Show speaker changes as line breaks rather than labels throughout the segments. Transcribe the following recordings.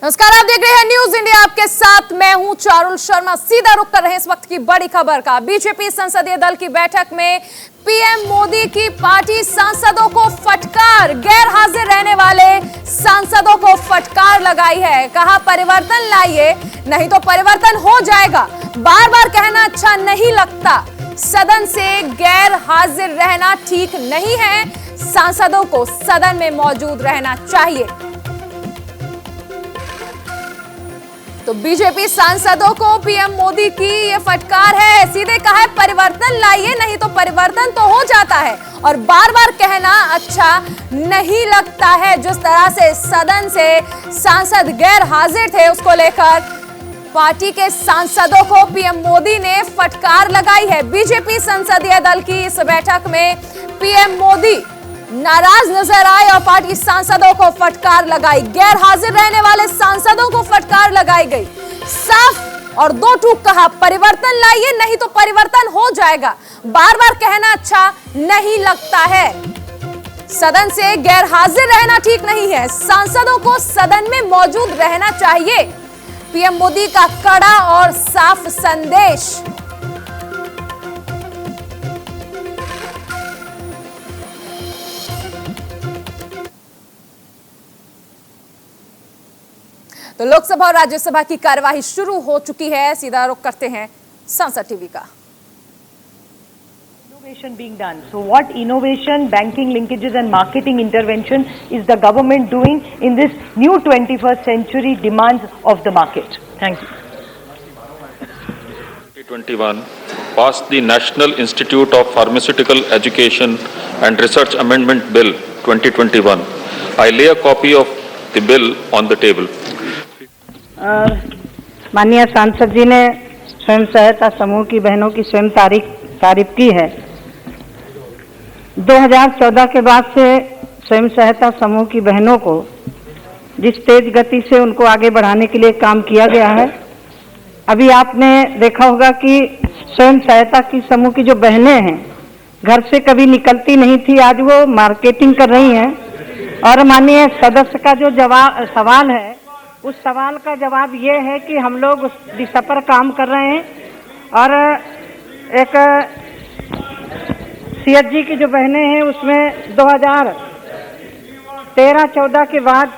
नमस्कार, आप देख रहे हैं न्यूज इंडिया, आपके साथ मैं हूं चारुल शर्मा। सीधा रुख कर रहे हैं इस वक्त की बड़ी खबर का। बीजेपी संसदीय दल की बैठक में पीएम मोदी की पार्टी सांसदों को फटकार, गैर हाजिर रहने वाले सांसदों को फटकार लगाई है। कहा परिवर्तन लाइए नहीं तो परिवर्तन हो जाएगा। बार बार कहना अच्छा नहीं लगता, सदन से गैर हाजिर रहना ठीक नहीं है, सांसदों को सदन में मौजूद रहना चाहिए। तो बीजेपी सांसदों को पीएम मोदी की ये फटकार है। सीधे कहा है परिवर्तन लाइए नहीं तो परिवर्तन तो हो जाता है, और बार बार कहना अच्छा नहीं लगता है। जिस तरह से सदन से सांसद गैर हाजिर थे, उसको लेकर पार्टी के सांसदों को पीएम मोदी ने फटकार लगाई है। बीजेपी संसदीय दल की इस बैठक में पीएम मोदी नाराज नजर आए और पार्टी सांसदों को फटकार लगाई। गैर हाजिर रहने वाले सांसदों को फटकार लगाई गई। साफ और दो टूक कहा परिवर्तन लाइए नहीं तो परिवर्तन हो जाएगा। बार बार कहना अच्छा नहीं लगता है, सदन से गैर हाजिर रहना ठीक नहीं है, सांसदों को सदन में मौजूद रहना चाहिए। पीएम मोदी का कड़ा और साफ संदेश। तो लोकसभा और राज्यसभा की कार्यवाही शुरू हो चुकी है। सीधा रुख करते हैं संसद टीवी का।
Innovation being done. So what innovation, banking linkages and marketing intervention is the government doing in this new 21st century demands of the market? Thank you.
2021 passed the National Institute of Pharmaceutical Education and Research Amendment Bill 2021. I lay a copy of the bill on the table.
माननीय सांसद जी ने स्वयं सहायता समूह की बहनों की स्वयं तारीफ की है। 2014 के बाद से स्वयं सहायता समूह की बहनों को जिस तेज गति से उनको आगे बढ़ाने के लिए काम किया गया है, अभी आपने देखा होगा कि स्वयं सहायता की समूह की जो बहनें हैं, घर से कभी निकलती नहीं थी, आज वो मार्केटिंग कर रही हैं। और माननीय सदस्य का जो सवाल है, उस सवाल का जवाब ये है कि हम लोग उस दिशा पर काम कर रहे हैं। और एक सीएचजी की जो बहनें हैं, उसमें 2013-14 के बाद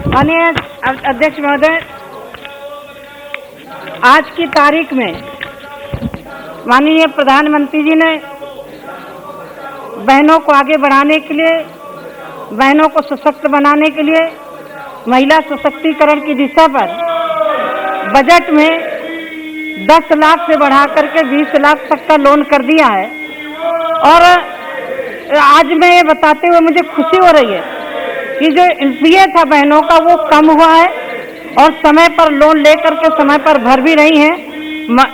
माननीय अध्यक्ष महोदय, आज की तारीख में माननीय प्रधानमंत्री जी ने बहनों को आगे बढ़ाने के लिए, बहनों को सशक्त बनाने के लिए, महिला सशक्तिकरण की दिशा पर बजट में 10 लाख से बढ़ाकर के 20 लाख तक का लोन कर दिया है। और आज मैं ये बताते हुए मुझे खुशी हो रही है कि जो एनपीए था बहनों का, वो कम हुआ है और समय पर लोन लेकर के समय पर भर भी रही हैं।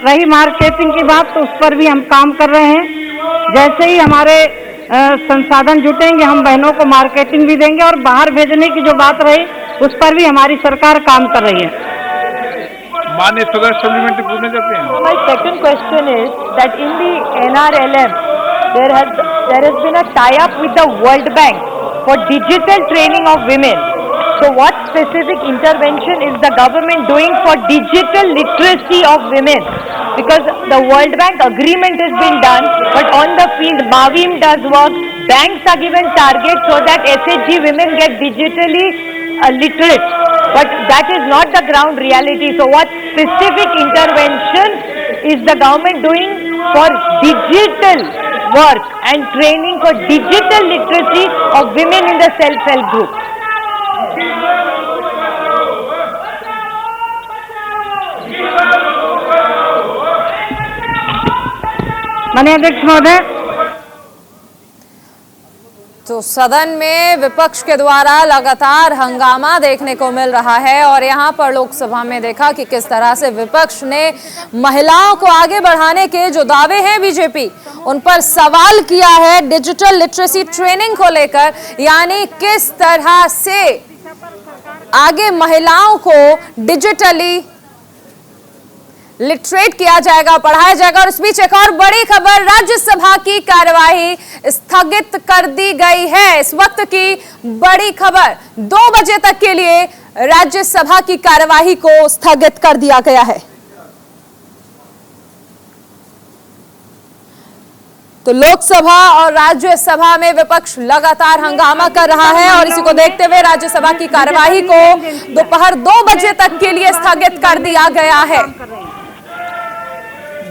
रही मार्केटिंग की बात, तो उस पर भी हम काम कर रहे हैं। जैसे ही हमारे संसाधन जुटेंगे, हम बहनों को मार्केटिंग भी देंगे। और बाहर भेजने की जो बात रही, उस पर भी हमारी सरकार काम कर रही है।
माननीय सदस्य सप्लीमेंट्री पूछना चाहते हैं।
My second question is that in the NRLM there has been a tie-up with the World Bank for digital training of women. So what specific intervention is the government doing for digital literacy of women? Because the World Bank agreement has been done, but on the field, Mavim does work. Banks are given targets so that SHG women get digitally literate, but that is not the ground reality. So what specific intervention is the government doing for digital work and training for digital literacy of women in the self-help group? माननीय अध्यक्ष महोदय,
तो सदन में विपक्ष के द्वारा लगातार हंगामा देखने को मिल रहा है। और यहां पर लोकसभा में देखा कि किस तरह से विपक्ष ने महिलाओं को आगे बढ़ाने के जो दावे हैं बीजेपी, उन पर सवाल किया है डिजिटल लिटरेसी ट्रेनिंग को लेकर। यानी किस तरह से आगे महिलाओं को डिजिटली लिटरेट किया जाएगा, पढ़ाया जाएगा। और इस बीच एक और बड़ी खबर, राज्यसभा की कार्यवाही स्थगित कर दी गई है। इस वक्त की बड़ी खबर, 2 बजे तक के लिए राज्यसभा की कार्यवाही को स्थगित कर दिया गया है। तो लोकसभा और राज्यसभा में विपक्ष लगातार हंगामा कर रहा है और इसी को देखते हुए राज्यसभा की कार्यवाही को दोपहर 2 बजे तक के लिए स्थगित कर दिया गया है।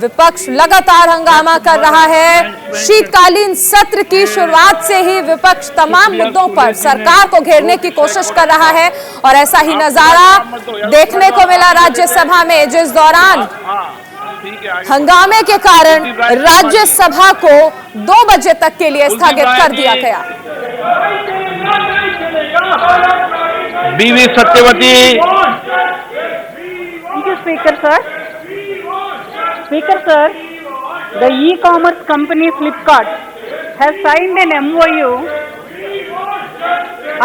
विपक्ष लगातार हंगामा कर रहा है। शीतकालीन सत्र की शुरुआत से ही विपक्ष तमाम मुद्दों पर सरकार को घेरने की कोशिश कर रहा है और ऐसा ही नजारा देखने को मिला राज्यसभा में, जिस दौरान हंगामे के कारण राज्यसभा को 2 बजे तक के लिए स्थगित कर दिया गया।
बीवी Satyavati.
Thank you, Speaker sir. Speaker sir, the e-commerce company Flipkart has signed an MOU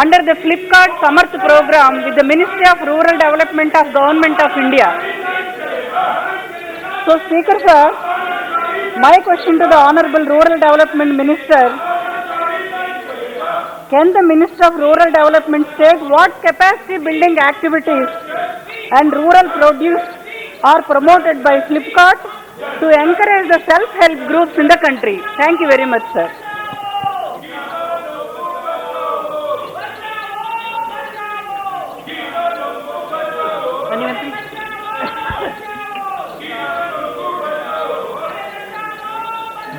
under the Flipkart Samarth program with the Ministry of Rural Development of Government of India. So, Speaker sir, my question to the Honorable Rural Development Minister: can the Minister of Rural Development state what capacity building activities and rural produce are promoted by Flipkart to encourage the self-help groups in the country? Thank you very much, sir.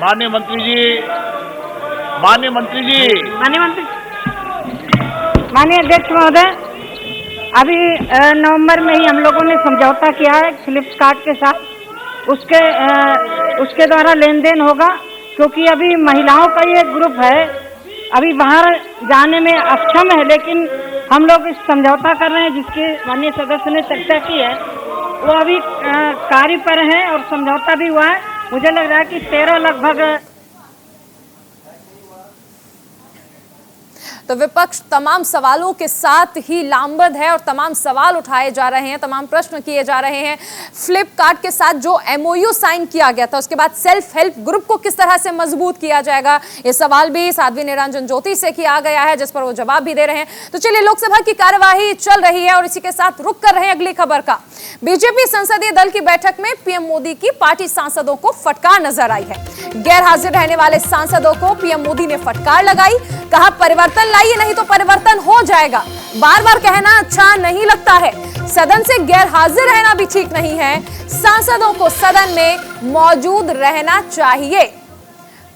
माननीय मंत्री जी,
माननीय अध्यक्ष महोदय, अभी नवंबर में ही हम लोगों ने समझौता किया है फ्लिपकार्ट के साथ। उसके द्वारा लेन देन होगा, क्योंकि अभी महिलाओं का ये ग्रुप है, अभी बाहर जाने में अक्षम है, लेकिन हम लोग इस समझौता कर रहे हैं जिसके माननीय सदस्य ने चर्चा की है, वो अभी कार्य पर है और समझौता भी हुआ है। मुझे लग रहा है कि 13 लगभग।
तो विपक्ष तमाम सवालों के साथ ही लामबंद है और तमाम सवाल उठाए जा रहे हैं, तमाम प्रश्न किए जा रहे हैं। फ्लिपकार्ट के साथ जो एमओयू साइन किया गया था, उसके बाद सेल्फ हेल्प ग्रुप को किस तरह से मजबूत किया जाएगा, ये सवाल भी साध्वी निरंजन ज्योति से किया गया है, जिस पर वो जवाब भी दे रहे हैं। तो चलिए, लोकसभा की कार्यवाही चल रही है और इसी के साथ रुक कर रहे हैं अगली खबर का। बीजेपी संसदीय दल की बैठक में पीएम मोदी की पार्टी सांसदों को फटकार नजर आई है। गैर हाजिर रहने वाले सांसदों को पीएम मोदी ने फटकार लगाई, कहा परिवर्तन लाइए नहीं तो परिवर्तन हो जाएगा। बार बार कहना अच्छा नहीं लगता है, सदन से गैर हाजिर रहना भी ठीक नहीं है, सांसदों को सदन में मौजूद रहना चाहिए।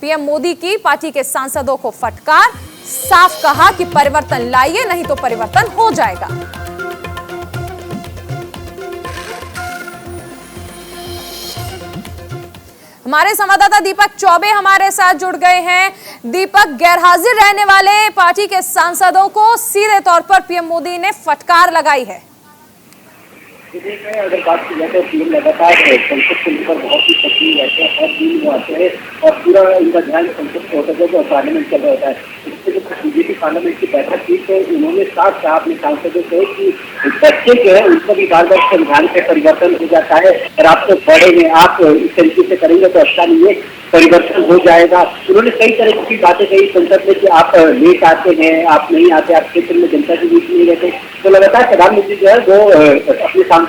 पीएम मोदी की पार्टी के सांसदों को फटकार, साफ कहा कि परिवर्तन लाइए नहीं तो परिवर्तन हो जाएगा। हमारे संवाददाता दीपक चौबे हमारे साथ जुड़ गए हैं। दीपक, गैरहाजिर रहने वाले पार्टी के सांसदों को सीधे तौर पर पीएम मोदी ने फटकार लगाई है।
अगर बात की जाए तो पीएम लगातार संसद के ऊपर बहुत ही सक्रिय रहते हैं, हर दिन वो आते हैं और पूरा इनका ध्यान संसद पे होता है जो पार्लियामेंट चल रहा होता है। इससे जो बीजेपी पार्लियामेंट की बैठक थी तो उन्होंने साफ कहा अपने सांसदों से कि बच्चे जो है उनको भी बार बार संविधान पे परिवर्तन हो जाता है और आप तो बड़े हैं, आप इस तरीके से करेंगे तो अच्छा नहीं है, परिवर्तन हो जाएगा। उन्होंने कई तरह की बातें कही संसद में कि आप लेट आते हैं, आप नहीं आते, आप क्षेत्र में जनता के बीच नहीं रहते। तो लगातार प्रधानमंत्री जो है वो अपने सांसद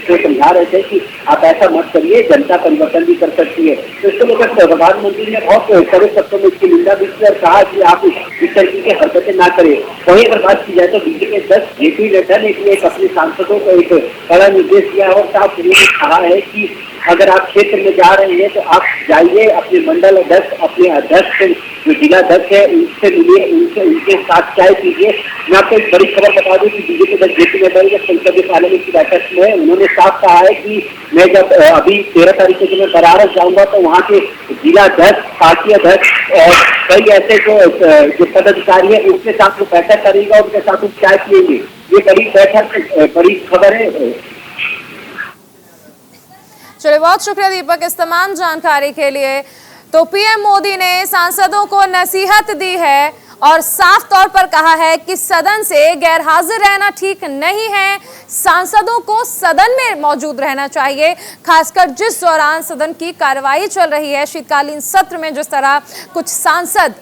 को समझा रहे थे कि आप ऐसा मत करिए, जनता परिवर्तन भी कर सकती है। तो इसको लेकर प्रधानमंत्री ने बहुत कड़े शब्दों में इसकी निंदा भी की और कहा कि आप इस तरीके की हरकतें ना करें। वहीं अगर बात की जाए तो बीजेपी 10 जेपी नड्डा ने एक अपने सांसदों को एक बड़ा निर्देश दिया और साफ उन्होंने कहा है कि अगर आप क्षेत्र में जा रहे हैं तो आप जाइए, अपने मंडल अध्यक्ष, अपने अध्यक्ष जो जिला अध्यक्ष है उनसे मिलिए, उनके साथ चाय पीजिए। मैं आपको एक बड़ी खबर बता दूं कि बीजेपी अध्यक्ष जेपी नड्डा जब संसदीय पार्लियामेंट की बैठक में उन्होंने साफ कहा है कि मैं जब अभी 13 तारीख को मैं बनारस जाऊंगा तो वहाँ के जिला अध्यक्ष, पार्टी अध्यक्ष और कई ऐसे जो पदाधिकारी है उनके साथ वो बैठक करेगा, उनके साथ वो चाय पिएंगे। ये बड़ी बैठक, बड़ी खबर है।
चलिए, बहुत शुक्रिया दीपक इस तमाम जानकारी के लिए। तो पीएम मोदी ने सांसदों को नसीहत दी है और साफ तौर पर कहा है कि सदन से गैर हाजिर रहना ठीक नहीं है, सांसदों को सदन में मौजूद रहना चाहिए, खासकर जिस दौरान सदन की कार्रवाई चल रही है। शीतकालीन सत्र में जिस तरह कुछ सांसद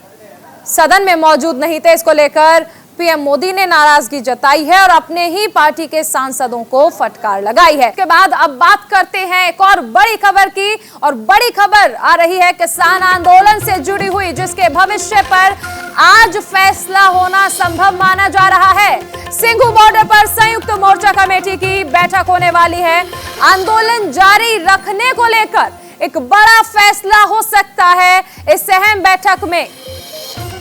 सदन में मौजूद नहीं थे, इसको लेकर पीएम मोदी ने नाराजगी जताई है और अपने ही पार्टी के सांसदों को फटकार लगाई है। इसके बाद अब बात करते हैं एक और बड़ी खबर की, और बड़ी खबर आ रही है किसान आंदोलन से जुड़ी हुई, जिसके भविष्य पर आज फैसला होना संभव माना जा रहा है। सिंघू बॉर्डर पर संयुक्त मोर्चा कमेटी की बैठक होने वाली है। आंदोलन जारी रखने को लेकर एक बड़ा फैसला हो सकता है इस अहम बैठक में।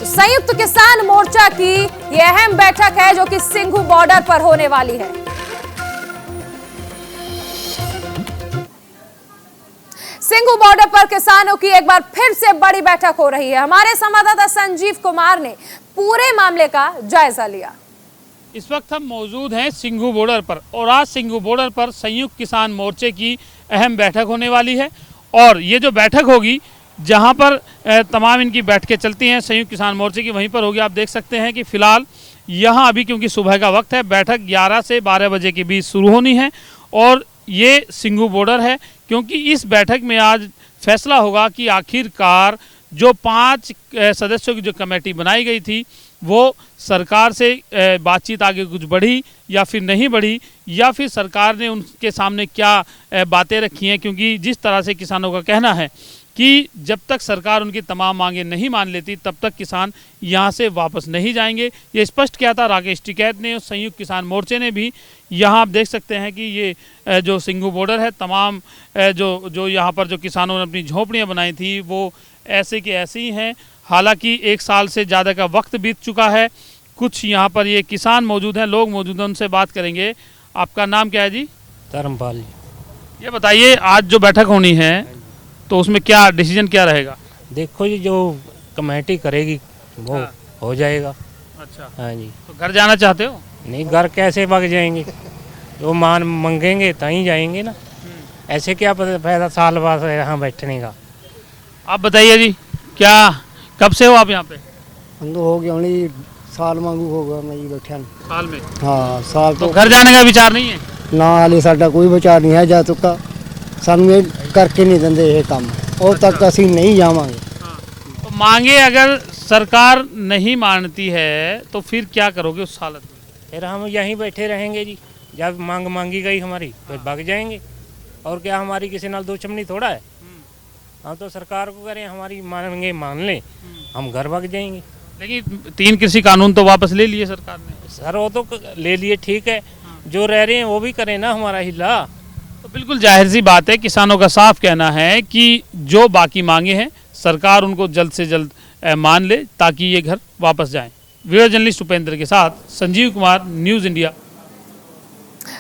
संयुक्त किसान मोर्चा की यह अहम बैठक है जो कि सिंघू बॉर्डर पर होने वाली है। सिंघू बॉर्डर पर किसानों की एक बार फिर से बड़ी बैठक हो रही है। हमारे संवाददाता संजीव कुमार ने पूरे मामले का जायजा लिया।
इस वक्त हम मौजूद हैं सिंघू बॉर्डर पर, और आज सिंघू बॉर्डर पर संयुक्त किसान मोर्चे की अहम बैठक होने वाली है। और ये जो बैठक होगी, जहां पर तमाम इनकी बैठकें चलती हैं संयुक्त किसान मोर्चे की, वहीं पर होगी। आप देख सकते हैं कि फिलहाल यहां अभी क्योंकि सुबह का वक्त है, बैठक 11 से 12 बजे के बीच शुरू होनी है। और ये सिंघू बॉर्डर है क्योंकि इस बैठक में आज फैसला होगा कि आखिरकार जो 5 सदस्यों की जो कमेटी बनाई गई थी, वो सरकार से बातचीत आगे कुछ बढ़ी या फिर नहीं बढ़ी, या फिर सरकार ने उनके सामने क्या बातें रखी हैं। क्योंकि जिस तरह से किसानों का कहना है कि जब तक सरकार उनकी तमाम मांगें नहीं मान लेती, तब तक किसान यहां से वापस नहीं जाएंगे। ये स्पष्ट किया था राकेश टिकैत ने। संयुक्त किसान मोर्चे ने भी यहां आप देख सकते हैं कि ये जो सिंघू बॉर्डर है, तमाम जो यहां पर जो किसानों ने अपनी झोपड़ियां बनाई थी, वो ऐसे के ऐसे ही हैं। हालांकि 1 साल से ज़्यादा का वक्त बीत चुका है। कुछ यहाँ पर ये किसान मौजूद हैं, लोग मौजूद हैं, उनसे बात करेंगे। आपका नाम क्या है जी?
धर्मपाल।
ये बताइए, आज जो बैठक होनी है तो उसमें क्या डिसीजन क्या रहेगा?
देखो जी, जो कमेटी करेगी वो हो जाएगा।
अच्छा,
हाँ जी।
तो घर जाना चाहते हो?
नहीं, घर कैसे भाग जाएंगे? जो मांगेंगे तहीं जाएंगे ना। ऐसे क्या फायदा साल बाद यहाँ बैठने का।
आप बताइए जी, क्या कब से हो आप यहाँ पे?
हम तो हो गया नहीं, साल मांगू होगा मैं जी बैठा।
साल में?
हाँ, साल।
तो घर जाने का विचार नहीं है?
ना, हाले साडा कोई विचार नहीं है जा चुका। सानू करके नहीं देंदे ये काम, और तक असीं नहीं जावांगे।
तो मांगे अगर सरकार नहीं मानती है तो फिर क्या करोगे उस हालत में?
फिर हम यहीं बैठे रहेंगे जी। जब मांगी गई हमारी, फिर भाग जाएंगे। और क्या हमारी किसी नाल दुश्मनी थोड़ा है? हम तो सरकार को करें, हमारी मांगे मान लें, हम घर भाग जाएंगे।
लेकिन 3 कृषि कानून तो वापस ले लिए सरकार ने।
सर वो तो ले लिए, ठीक है। जो रह रहे हैं वो भी करें ना हमारा हिला।
तो बिल्कुल जाहिर सी बात है, किसानों का साफ कहना है कि जो बाकी मांगे हैं सरकार उनको जल्द से जल्द मान ले, ताकि ये घर वापस जाएं। वीडियो जर्नलिस्ट उपेंद्र के साथ संजीव कुमार, न्यूज़ इंडिया।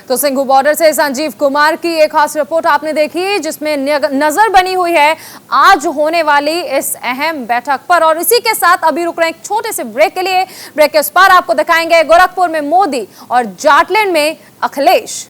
तो सिंघू बॉर्डर से संजीव कुमार की एक खास रिपोर्ट आपने देखी, जिसमें नजर बनी हुई है आज होने वाली इस अहम बैठक पर। और इसी के साथ अभी रुक रहे हैं एक छोटे से ब्रेक के लिए। ब्रेक के उस पार आपको दिखाएंगे गोरखपुर में मोदी और जाटलैंड में अखिलेश।